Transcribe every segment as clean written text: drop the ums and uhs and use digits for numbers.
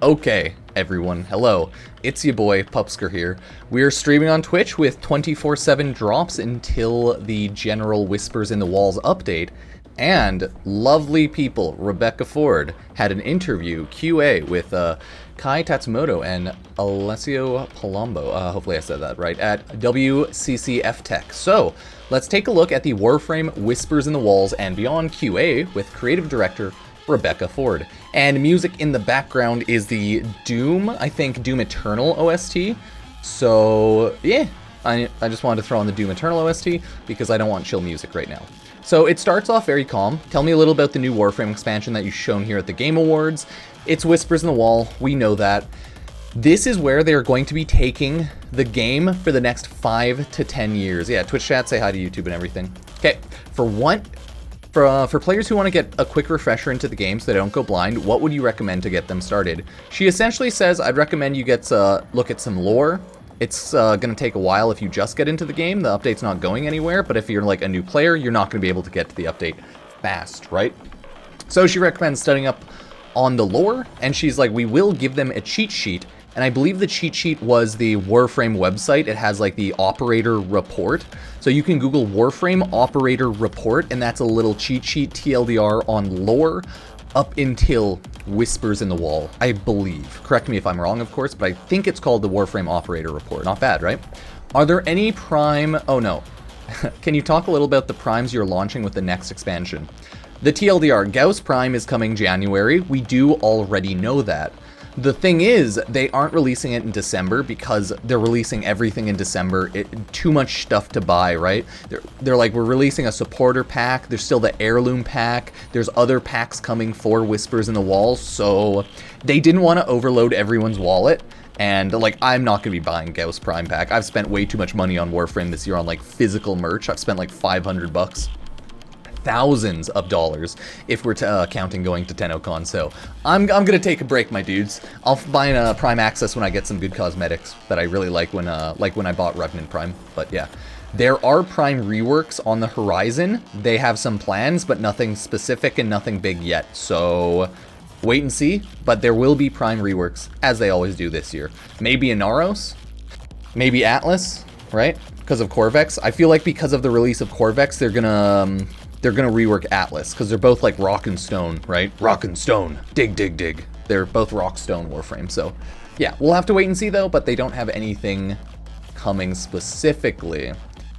Okay, everyone, hello. It's your boy, Pupsker here. We're streaming on Twitch with 24/7 drops until the general Whispers in the Walls update. And lovely people, Rebecca Ford, had an interview, QA, with Kai Tatsumoto and Alessio Palombo, hopefully I said that right, at WCCF Tech. So, let's take a look at the Warframe Whispers in the Walls and Beyond QA with creative director Rebecca Ford. And music in the background is the Doom, I think Doom Eternal OST. So, yeah, I just wanted to throw on the Doom Eternal OST because I don't want chill music right now. So it starts off very calm. Tell me a little about the new Warframe expansion that you've shown here at the Game Awards. It's Whispers in the Wall, we know that. This is where they're going to be taking the game for the next 5 to 10 years. Yeah, Twitch chat, say hi to YouTube and everything. Okay, for players who want to get a quick refresher into the game so they don't go blind, what would you recommend to get them started? She essentially says, I'd recommend you get to look at some lore. It's going to take a while if you just get into the game. The update's not going anywhere, but if you're like a new player, you're not going to be able to get to the update fast, right? So she recommends studying up on the lore, and she's like, we will give them a cheat sheet. And I believe the cheat sheet was the Warframe website. It has like the operator report. So you can Google Warframe operator report, and that's a little cheat sheet TLDR on lore up until Whispers in the Wall, I believe. Correct me if I'm wrong, of course, but I think it's called the Warframe operator report. Not bad, right? Are there any prime... Oh, no. Can you talk a little about the primes you're launching with the next expansion? The TLDR, Gauss Prime is coming January. We do already know that. The thing is, they aren't releasing it in December because they're releasing everything in December. Too much stuff to buy, right? They're like, we're releasing a supporter pack. There's still the heirloom pack. There's other packs coming for Whispers in the Wall. So they didn't want to overload everyone's wallet. And like, I'm not going to be buying Gauss Prime pack. I've spent way too much money on Warframe this year on like physical merch. I've spent like $500. Thousands of dollars if we're counting going to TennoCon, so I'm gonna take a break, my dudes. I'll buy a Prime Access when I get some good cosmetics that I really like when I bought Revenant Prime. But yeah, there are Prime reworks on the horizon. They have some plans, but nothing specific and nothing big yet, so wait and see. But there will be Prime reworks, as they always do this year. Maybe Inaros, maybe Atlas, right? Because of Corvex. I feel like because of the release of Corvex, they're gonna rework Atlas, because they're both like rock and stone, right? Rock and stone. Dig, dig, dig. They're both rock stone Warframe. So yeah, we'll have to wait and see though, but they don't have anything coming specifically.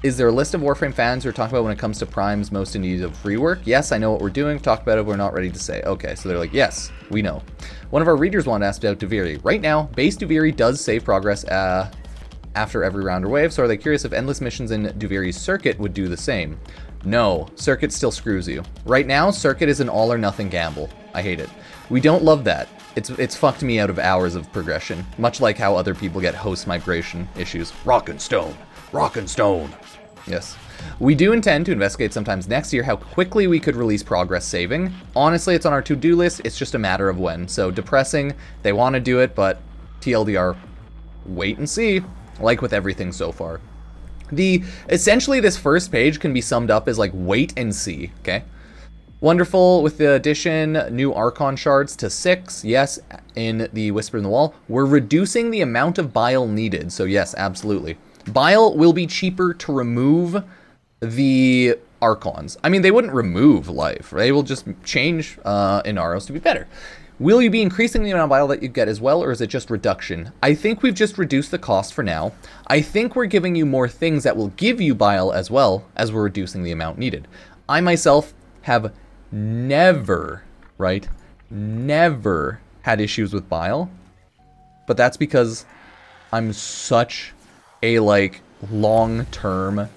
Is there a list of Warframe fans who are talking about when it comes to primes most in need of rework? Yes, I know what we're doing. Talked about it, we're not ready to say. Okay, so they're like, yes, we know. One of our readers wanted to ask about Duviri. Right now, base Duviri does save progress after every round or wave, so are they curious if endless missions in Duviri's circuit would do the same? No, Circuit still screws you. Right now, Circuit is an all or nothing gamble. I hate it. We don't love that. It's fucked me out of hours of progression, much like how other people get host migration issues. Rock and stone. Rock and stone. Yes. We do intend to investigate sometimes next year how quickly we could release progress saving. Honestly, it's on our to-do list. It's just a matter of when. So depressing. They want to do it, but TLDR, wait and see. Like with everything so far. Essentially this first page can be summed up as like wait and see, okay? Wonderful with the addition, new Archon shards to 6, yes, in the Whisper in the Wall. We're reducing the amount of bile needed, so yes, absolutely. Bile will be cheaper to remove the Archons. I mean, they wouldn't remove life, they will just change Inaros to be better. Will you be increasing the amount of bile that you get as well, or is it just reduction? I think we've just reduced the cost for now. I think we're giving you more things that will give you bile as well as we're reducing the amount needed. I myself have never, right, never had issues with bile, but that's because I'm such a, like, long-term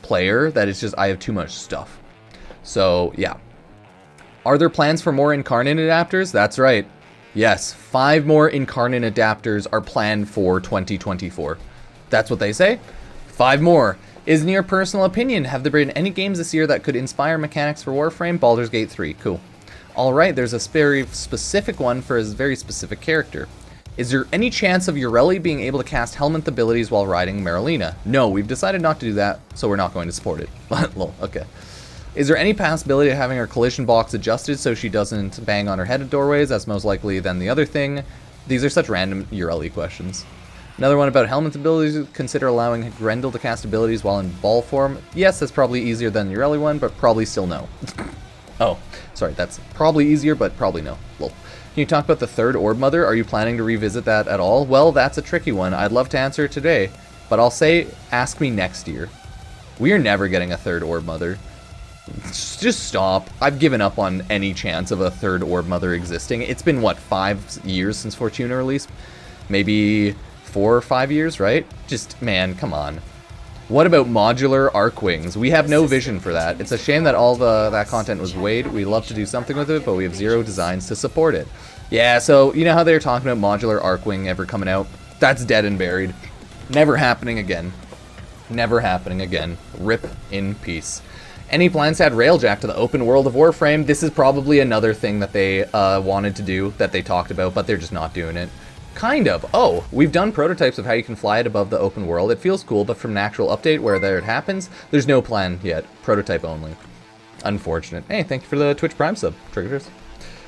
player that it's just, I have too much stuff. So, yeah. Are there plans for more Incarnon adapters? That's right. Yes, 5 more Incarnon adapters are planned for 2024. That's what they say. 5 more. Is in your personal opinion, have there been any games this year that could inspire mechanics for Warframe? Baldur's Gate 3. Cool. Alright, there's a very specific one for a very specific character. Is there any chance of Ureli being able to cast Helminth abilities while riding Marilina? No, we've decided not to do that, so we're not going to support it. Lol, okay. Is there any possibility of having her collision box adjusted so she doesn't bang on her head at doorways? That's most likely than the other thing. These are such random URL questions. Another one about Helmet's abilities. Consider allowing Grendel to cast abilities while in ball form. Yes, that's probably easier than the Ureli one, but probably still no. Oh, sorry, that's probably easier, but probably no. Lol. Can you talk about the third Orb Mother? Are you planning to revisit that at all? Well, that's a tricky one. I'd love to answer it today, but I'll say ask me next year. We are never getting a third Orb Mother. Just stop. I've given up on any chance of a third Orb Mother existing. It's been, what, 5 years since Fortuna released? Maybe 4 or 5 years, right? Just, man, come on. What about modular arc wings? We have no vision for that. It's a shame that all that content was weighed. We love to do something with it, but we have 0 designs to support it. Yeah, so you know how they were talking about modular arc wing ever coming out? That's dead and buried. Never happening again. Never happening again. Rip in peace. Any plans to add Railjack to the open world of Warframe? This is probably another thing that they wanted to do, that they talked about, but they're just not doing it. Kind of. Oh, we've done prototypes of how you can fly it above the open world. It feels cool, but from an actual update where there it happens, there's no plan yet. Prototype only. Unfortunate. Hey, thank you for the Twitch Prime sub, Triggers.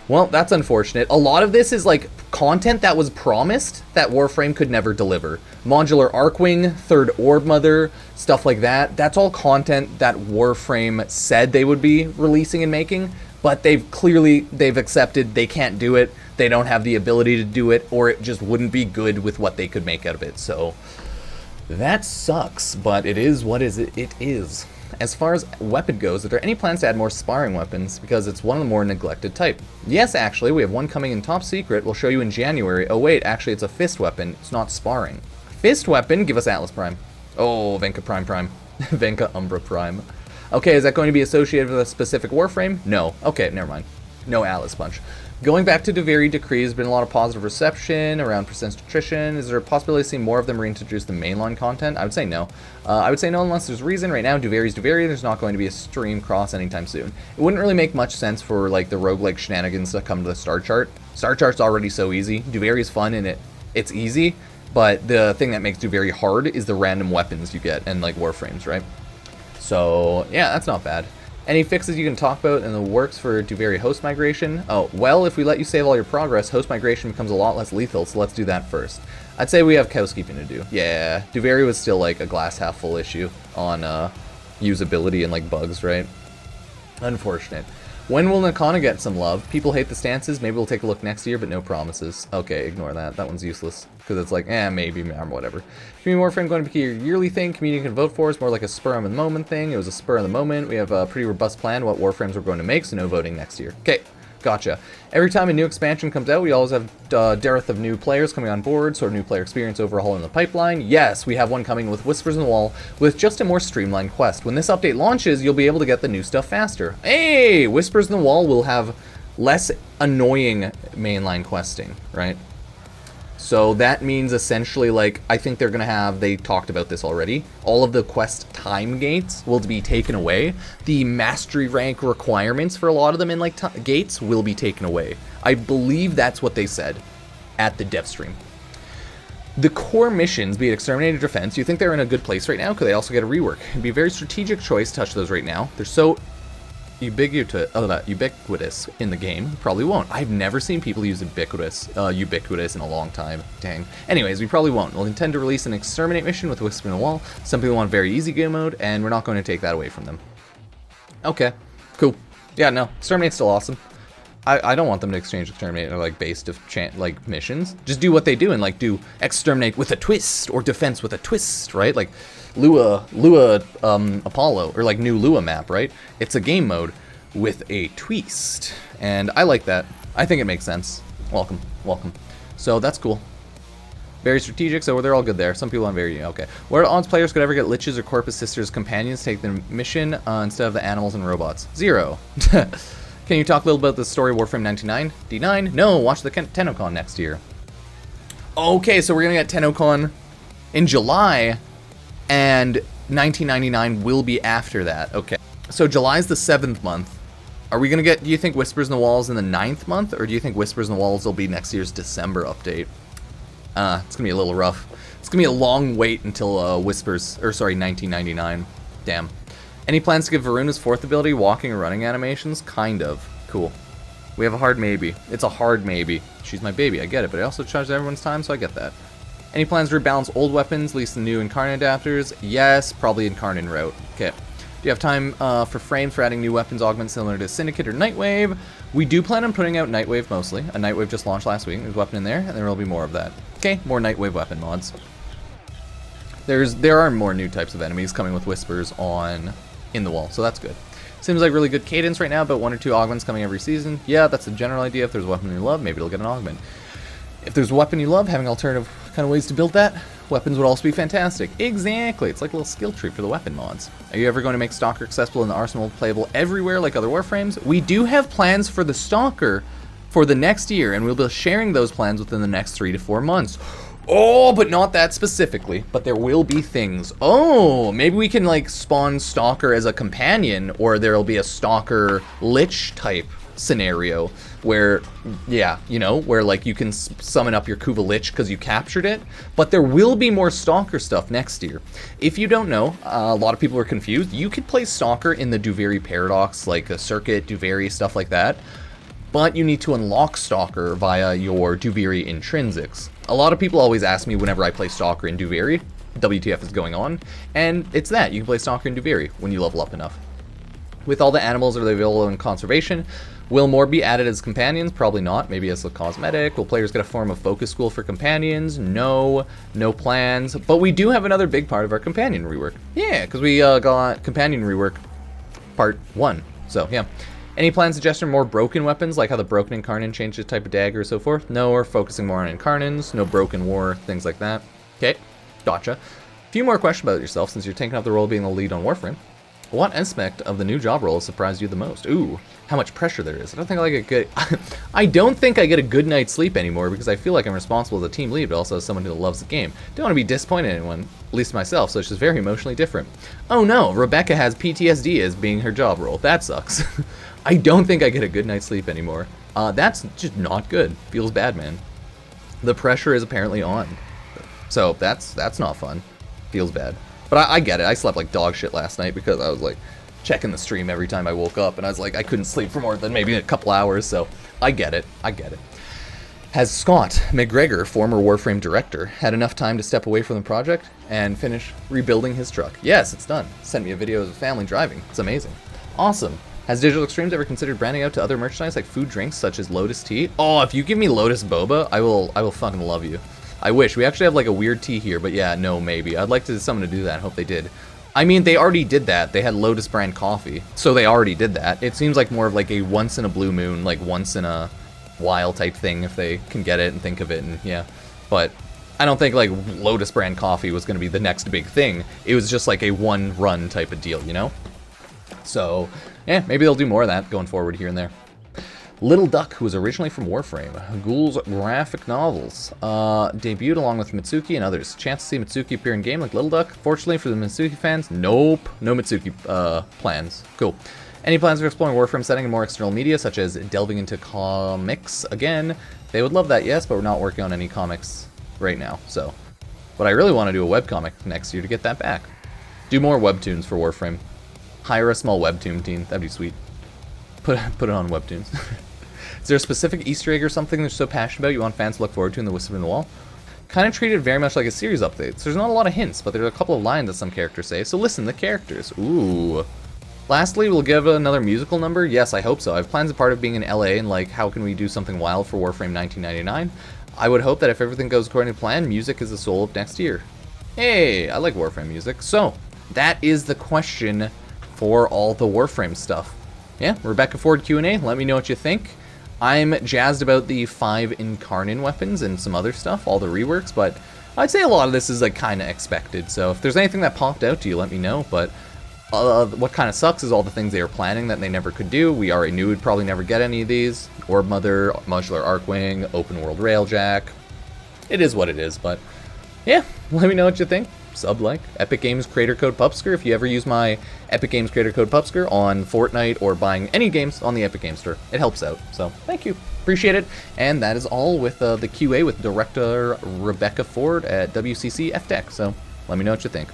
Well, that's unfortunate. A lot of this is like content that was promised that Warframe could never deliver. Modular Arcwing, Third Orb Mother, stuff like that. That's all content that Warframe said they would be releasing and making, but they've accepted they can't do it. They don't have the ability to do it, or it just wouldn't be good with what they could make out of it. So that sucks, but it is what it is. As far as weapon goes, are there any plans to add more sparring weapons? Because it's one of the more neglected type. Yes, actually, we have one coming in top secret. We'll show you in January. Oh wait, actually it's a fist weapon. It's not sparring. Fist weapon, give us Atlas Prime. Oh, Venka Prime. Venka Umbra Prime. Okay, is that going to be associated with a specific Warframe? No. Okay, never mind. No Atlas Punch. Going back to Duviri Decree, there's been a lot of positive reception around percentage attrition. Is there a possibility of seeing more of them reintroduce the mainline content? I would say no. I would say no unless there's reason. Right now, Duviri's Duviri. There's not going to be a stream cross anytime soon. It wouldn't really make much sense for like the roguelike shenanigans to come to the star chart. Star chart's already so easy. Duviri's fun and it's easy, but the thing that makes Duviri hard is the random weapons you get and like Warframes, right? So yeah, that's not bad. Any fixes you can talk about in the works for Duviri host migration? Oh, well, if we let you save all your progress, host migration becomes a lot less lethal, so let's do that first. I'd say we have housekeeping to do. Yeah, Duviri was still like a glass half full issue on usability and like bugs, right? Unfortunate. When will Nakana get some love? People hate the stances. Maybe we'll take a look next year, but no promises. Okay, ignore that. That one's useless. Because it's like, maybe, whatever. Community Warframe going to be your yearly thing. Community can vote for. It's more like a spur on the moment thing. It was a spur on the moment. We have a pretty robust plan what Warframes we're going to make, so no voting next year. Okay, gotcha. Every time a new expansion comes out, we always have dearth of new players coming on board, sort of new player experience overhaul in the pipeline. Yes, we have one coming with Whispers in the Wall, with just a more streamlined quest. When this update launches, you'll be able to get the new stuff faster. Hey, Whispers in the Wall will have less annoying mainline questing, right? So that means essentially, like, I think they're going to have, they talked about this already, all of the quest time gates will be taken away. The mastery rank requirements for a lot of them in, like, gates will be taken away. I believe that's what they said at the dev stream. The core missions, be it Exterminator Defense, you think they're in a good place right now? Could they also get a rework? It'd be a very strategic choice to touch those right now. They're so ubiquitous in the game. Probably won't. I've never seen people use ubiquitous in a long time. Dang. Anyways, we probably won't. We'll intend to release an Exterminate mission with Whisper in the Wall. Some people want very easy game mode, and we're not going to take that away from them. Okay, cool. Yeah, no, Exterminate's still awesome. I don't want them to exchange Exterminate or like based of like missions. Just do what they do and like do Exterminate with a twist or Defense with a twist, right? Like Lua Apollo, or like new Lua map, right? It's a game mode with a twist, and I like that. I think it makes sense. Welcome. So that's cool. Very strategic, so they're all good there. Some people aren't very, okay. What are odds players could ever get Liches or Corpus Sisters companions take the mission instead of the animals and robots? 0. Can you talk a little about the story of Warframe 99? D9? No, watch the TennoCon next year. Okay, so we're gonna get TennoCon in July, and 1999 will be after that. Okay, so July's the 7th month. Are we gonna get, do you think Whispers in the Walls in the 9th month, or do you think Whispers in the Walls will be next year's December update? It's gonna be a little rough. It's gonna be a long wait until 1999. Damn. Any plans to give Varuna's 4th ability walking or running animations? Kind of. Cool. We have a hard maybe. It's a hard maybe. She's my baby, I get it, but I also charge everyone's time, so I get that. Any plans to rebalance old weapons, at least the new Incarnon adapters? Yes, probably Incarnon route. Okay. Do you have time for frames for adding new weapons augments similar to Syndicate or Nightwave? We do plan on putting out Nightwave mostly. A Nightwave just launched last week. There's a weapon in there, and there will be more of that. Okay, more Nightwave weapon mods. There are more new types of enemies coming with Whispers on In the Wall, so that's good. Seems like really good cadence right now, but 1 or 2 augments coming every season. Yeah, that's the general idea. If there's a weapon you love, maybe it'll get an augment. If there's a weapon you love, having alternative kind of ways to build that, weapons would also be fantastic. Exactly, it's like a little skill tree for the weapon mods. Are you ever going to make Stalker accessible in the Arsenal playable everywhere like other Warframes? We do have plans for the Stalker for the next year, and we'll be sharing those plans within the next 3 to 4 months. Oh, but not that specifically, but there will be things. Oh, maybe we can like spawn Stalker as a companion, or there'll be a Stalker Lich type scenario where, yeah, you know, where like you can summon up your Kuva Lich because you captured it. But there will be more Stalker stuff next year. If you don't know, a lot of people are confused. You could play Stalker in the Duviri Paradox, like a Circuit, Duviri, stuff like that. But you need to unlock Stalker via your Duviri intrinsics. A lot of people always ask me whenever I play Stalker in Duviri, WTF is going on, and it's that. You can play Stalker in Duviri when you level up enough. With all the animals that are available in conservation, will more be added as companions? Probably not. Maybe as a cosmetic. Will players get a form of focus school for companions? No. No plans. But we do have another big part of our companion rework. Yeah, because we got companion rework part 1. So, yeah. Any plans to gesture more broken weapons, like how the broken Incarnon changed its type of dagger or so forth? No, we're focusing more on Incarnons, no broken war, things like that. Okay, gotcha. A few more questions about yourself, since you're taking up the role of being the lead on Warframe. What aspect of the new job role has surprised you the most? Ooh, how much pressure there is. I don't think I don't think I get a good night's sleep anymore, because I feel like I'm responsible as a team lead, but also as someone who loves the game. Don't want to be disappointed in anyone, at least myself, so it's just very emotionally different. Oh no, Rebecca has PTSD as being her job role. That sucks. I don't think I get a good night's sleep anymore. That's just not good. Feels bad, man. The pressure is apparently on. So that's not fun. Feels bad. But I get it. I slept like dog shit last night because I was like checking the stream every time I woke up, and I was like, I couldn't sleep for more than maybe a couple hours, so I get it. I get it. Has Scott McGregor, former Warframe director, had enough time to step away from the project and finish rebuilding his truck? Yes, it's done. Sent me a video of the family driving. It's amazing. Awesome. Has Digital Extremes ever considered branding out to other merchandise like food drinks such as Lotus Tea? Oh, if you give me Lotus Boba, I will fucking love you. I wish. We actually have like a weird tea here, but yeah, no, maybe. I'd like someone to do that. I hope they did. I mean, they already did that. They had Lotus brand coffee, so they already did that. It seems like more of like a once in a blue moon, like once in a while type thing if they can get it and think of it, and yeah. But I don't think like Lotus brand coffee was going to be the next big thing. It was just like a one run type of deal, you know? So, yeah, maybe they'll do more of that going forward here and there. Little Duck, who was originally from Warframe, Ghoul's graphic novels, debuted along with Mitsuki and others. Chance to see Mitsuki appear in game like Little Duck? Fortunately for the Mitsuki fans, nope, no Mitsuki plans. Cool. Any plans for exploring Warframe setting in more external media, such as delving into comics again? They would love that, yes, but we're not working on any comics right now, so. But I really want to do a webcomic next year to get that back. Do more webtoons for Warframe. Hire a small webtoon team, that'd be sweet. Put it on webtoons. Is there a specific Easter egg or something you're so passionate about you want fans to look forward to in the Whisper in the Wall? Kind of treated very much like a series update. So there's not a lot of hints, but there's a couple of lines that some characters say. So listen, the characters. Ooh. Lastly, we'll give another musical number. Yes, I hope so. I have plans as part of being in LA and like, how can we do something wild for Warframe 1999? I would hope that if everything goes according to plan, music is the soul of next year. Hey, I like Warframe music. So, that is the question for all the Warframe stuff. Yeah, Rebecca Ford Q&A, let me know what you think. I'm jazzed about the 5 Incarnon weapons and some other stuff, all the reworks, but I'd say a lot of this is like kind of expected, so if there's anything that popped out to you, let me know, but what kind of sucks is all the things they were planning that they never could do. We already knew we'd probably never get any of these. Orb Mother, Modular Arcwing, Open World Railjack. It is what it is, but yeah, let me know what you think. Sub like Epic Games creator code Pupsker if you ever use my Epic Games creator code Pupsker on Fortnite or buying any games on the Epic Games Store. It helps out, so thank you, appreciate it. And that is all with the QA with Director Rebecca Ford at WCC FTech. So let me know what you think.